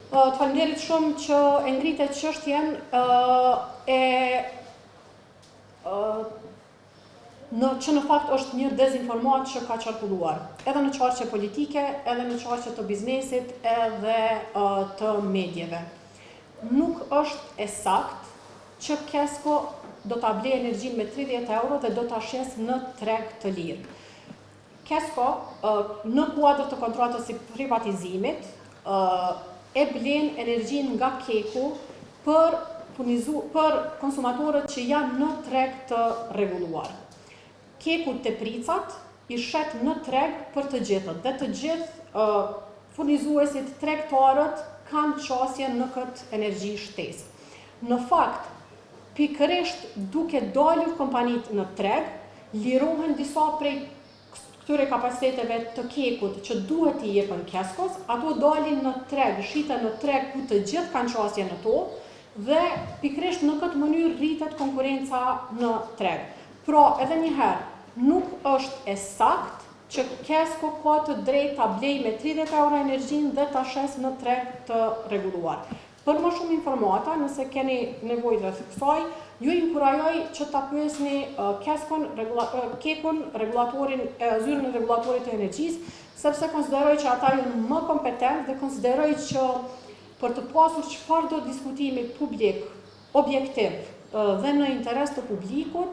Të faleminderit shumë që e ngritet çështjen që në fakt është një dezinformatë që ka qarkulluar, edhe në qarqe politike, edhe në qarqe të biznesit, edhe të medjeve. Nuk është e sakt që Kesko do ta blej energjinë me 30 euro dhe do ta shes në treg të lirë. Kesko, në kuadër të kontratës së privatizimit, e blen energjinë nga Keku për konsumatorët që janë në treg të rregulluar. Keku të pricat i shet në treg për të gjithët, dhe të gjithë furnizuesit tregtarët kanë qasje në këtë energji shtesë. Në fakt, pikërisht duke dalur kompanitë në treg, lirohen disa prej këtyre kapaciteteve të Kekut që duhet t'i jepen Keskos, ato dalin në treg, shiten në treg ku të gjithë kanë qasje në to, dhe pikërisht në këtë mënyrë rritet konkurenca në treg. Pra, edhe një herë, nuk është e sakt që Kesko ka të drejtë ta blej me 30 euro energjinë dhe ta shes në treg të rregulluar. Për më shumë informata, nëse keni nevojë rreth kësaj, ju inkurajoj që ta pyesni Kekun, zyrën e rregullatorit të energjisë, sepse konsideroj që ata janë më kompetent dhe konsideroj që për të pasur çfarë do diskutimi publik, objektiv dhe në interes të publikut,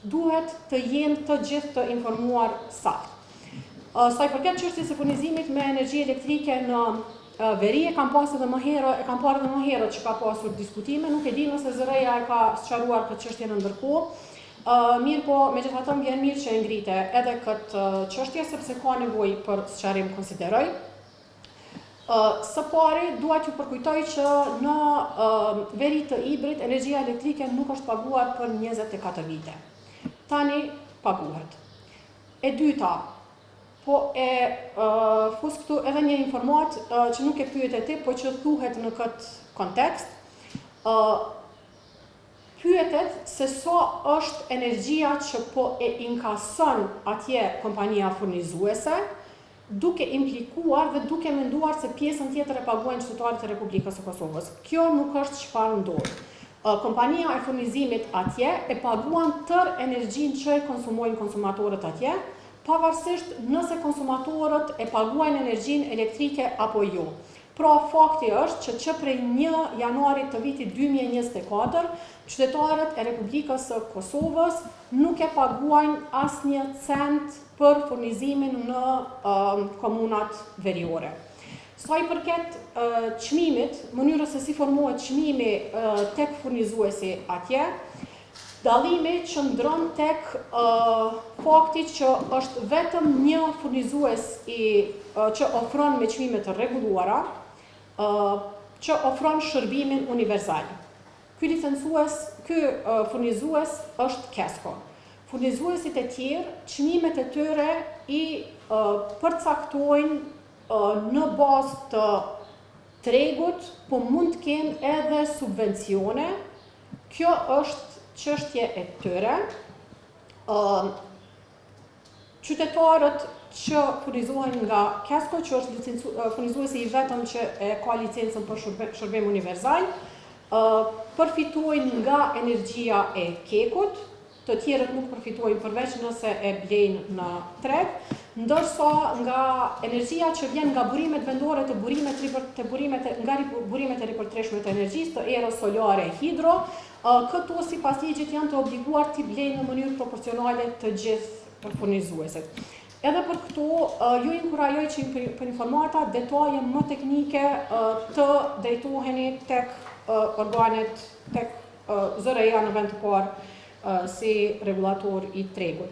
duhet të jenë të gjithë të informuar sakt. Sa i përket çështjes së furnizimit me energji elektrike në veri, e kam parë edhe më herët që ka pasur diskutime, nuk e di nëse zëreja e ka sqaruar këtë çështje në ndërkohë. Mirë po, megjithatë vjen mirë që e ngrite edhe këtë çështje, sepse ka nevojë për sqarim, konsideroj. Së pari, dua t'ju përkujtoj që në veri të hibrid, energjia elektrike nuk është paguar për 24 vite. Tani paguhet. E dyta, po e fus këtu edhe një informat që nuk e pyet e ti, po që thuhet në këtë kontekst. Pyetet se sa është energjia që po e inkason atje kompania furnizuese, duke implikuar dhe duke menduar se pjesën tjetër e paguajnë qytetarët e Republikës së Kosovës. Kjo nuk është çfarë ndodh. Kompania e furnizimit atje e paguan tërë energjinë që e konsumojnë konsumatorët atje, pavarësisht nëse konsumatorët e paguajnë energjinë elektrike apo jo. Pra, fakti është që prej 1 janarit të vitit 2024, qytetarët e Republikës së Kosovës nuk e paguajnë asnjë cent për furnizimin në komunat veriore. Sa i përket çmimit, mënyrës se si formohet çmimi tek furnizuesi atje, dallimi qëndron tek fakti që është vetëm një furnizues që ofron me çmime të rregulluara, që ofron shërbimin universal. Ky furnizues është Kesko. Furnizuesit e tjerë, çmimet e tyre i përcaktojnë në bazë të tregut, po mund të kenë edhe subvencione. Kjo është çështje e tyre. Qytetarët që furnizohen nga Kesko, që është furnizuesi i vetëm që ka licencën për shërbim universal, përfitojnë nga energjia e Kekut, të tjerët nuk përfitojnë përveç nëse e blejnë në treg, ndërsa nga energjia që vjen nga burimet vendore nga burimet e ripërtreshme të energjisë, të erës solare e hidro, këto sipas ligjit janë të obliguar t'i blejnë në mënyrë proporcionale të gjithë furnizuesit. Edhe për këto, ju inkurajoj që për informata detaje më teknike të drejtoheni tek organet, tek zëreja në vend të parë si regulator i tregut.